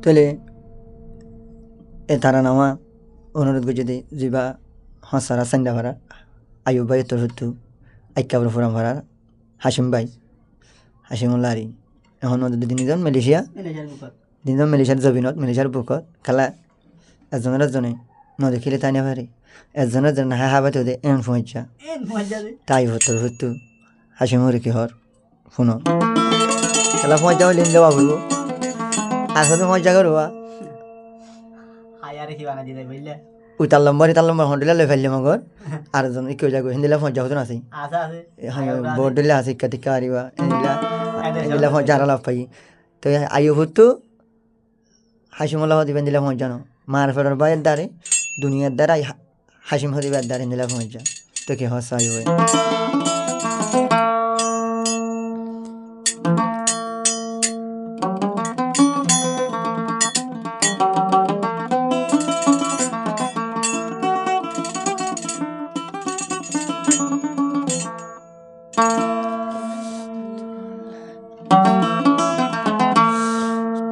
তাহলে এ তারা নামা অনুরোধ করে যদি যা হসারা সান্দা ভাড়া আয়ুব ভাই তোর হতো আইকাবর ফুরাম ভাড়া হাসিমুল্লাহ আরি এখন তিনিজন মালয়েশিয়া তিনিজন মালয়েশিয়ার জবিনত মালয়েশিয়ার বুকত খেলা একজনে নদী খেলে তাই না পারে একজনের জন্য হাবাতে ওদের এন পৌঁছা তাই হতো হাসিমুরি কি হর শুনো খেলা পৌঁছা হলে দেওয়া বলবো আসলে পৌঁছা করবা তার নম্বর হন্ডিলা লৈ ফেললে মগর আর জন কেউ যাগো হিন্দিলা পৌঁছা হতো আছে বোর্ড দিলে আছে শিক্ষা টিক্ষা আরিবা এগুলা পৌঁছা আর লাভ পাই তো আয়ু হতো হাসিমুল্লাহ দিবেন দিলা পৌঁছানো মার ফেরার বাইরের দ্বারে দুনিয়ার দ্বারাই হাসিম হদিবার দ্বারে দিলা পৌঁছা তো কি হস আয়ু হয়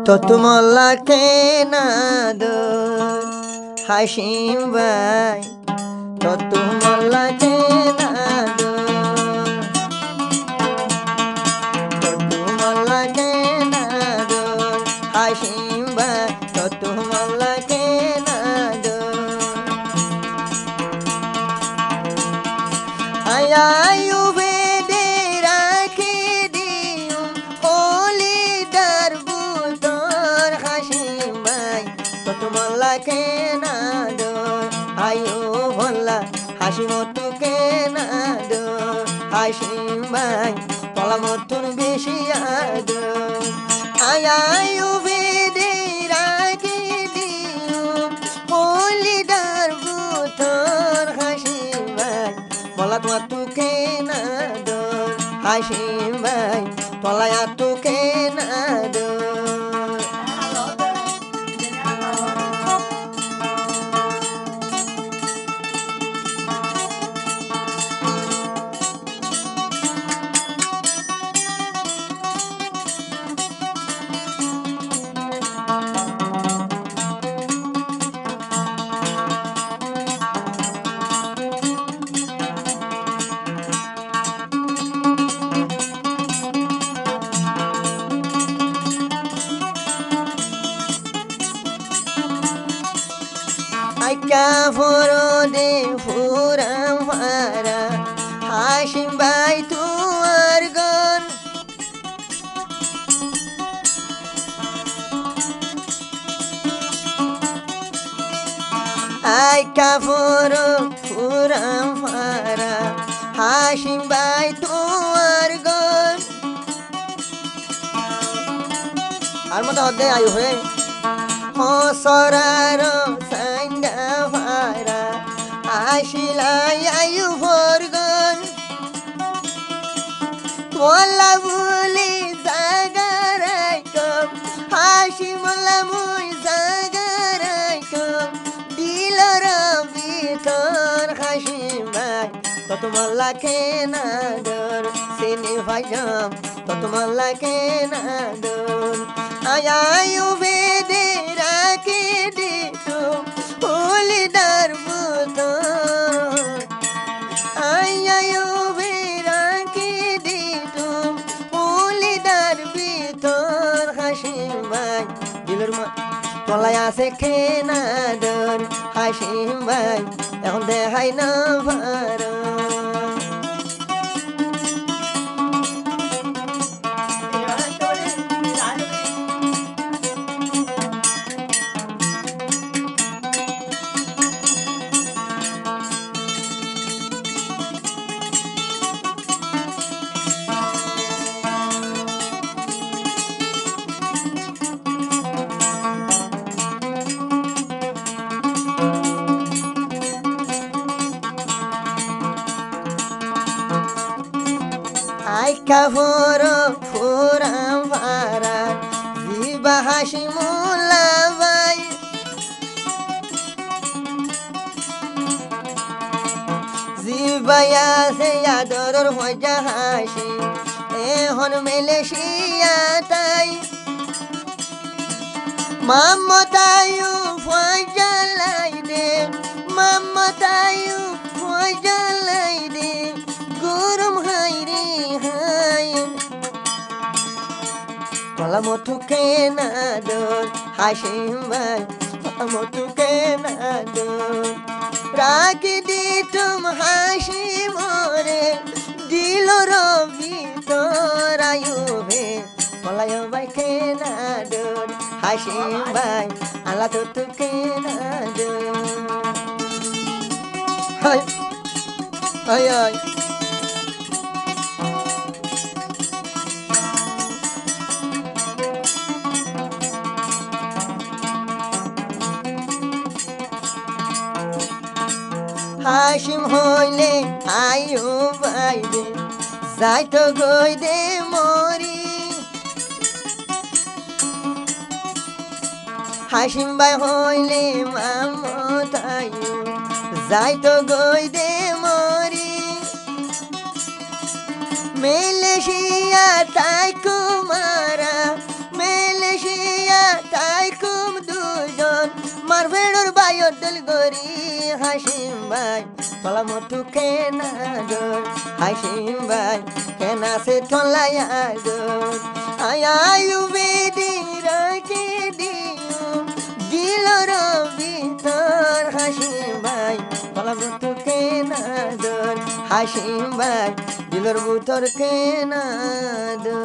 তো তোমাল্লা কেনা দো হাসিম ভাই তো তোমাল্লা কেনা দো তো তোমাল্লা কেনা দো হাসিম ভাই তো তোমাল্লা কেনা দো আয়ু হাসিমতো কেনা দো হাসিম ভাই তলা মতন বেশি আদো আয়ু বেদে রাখি দিও হলিদার বুতর হাসিম ভাই বলা তোমার তু কেনা দো হাসিম ভাই তলায়া তু কেনা দো কাফরো দে ফুরাম ফারা হাসিম ভাই তুয়ার গন আই কাফরো ফুরাম ফারা হাসিম ভাই তুয়ার গন আর মতো অধ্যায় আয়ু হয়ে হসরার সাইন্দা ফারা আসিলাই আয়ু ভরগন তোলা বলি জাগারাই কম হাসিমলা মুই জাগারাই কম দিলর ভিতর হাসিম ভাই তত মাল্লা কেনা দর সিনি ভাইজাম তত মাল্লা কেনা দর আয়ু বেদে রাখি দিতো হলিদার বুতর আয়ু বে রাখি দিতো হলিদার ভিতর হাসিম ভাই দিলর তলায় আছে কেনা দর হাসিম ভাই এখন দেখাই না ভার কাফরো ফুরাম ফারা জিবা হাসিমুল্লাহ ভাই জিবায়া সে আদরর হজা হাসি এখন মালয়েশিয়া তাই Mamatayu fojalaide, mamatayu fojalaide, gurum hairi hai. Palamotu kenador, Hashim bhai, palamotu kenador. Raki ditum Hashim ore, diloro vitor ayube, palayo bhai kenador. Hashim bhai, ala tutu kenador. Hai, hai, hai. Hashim hoile Ayub aide, zaito goide mori. Hashim bhai hoile Mahmud Ayub, zaito goide mori. Malaysia taikum mara, Malaysia taikum dujon, marvedor bayo delgori. Hashim bhai, palamotu kenador. Hashim bhai, kena se tolayador. Ayayu vedi raki diyo, diloro vitor. Hashim bhai, palamotu kenador. Hashim bhai, diloro vitor kenador.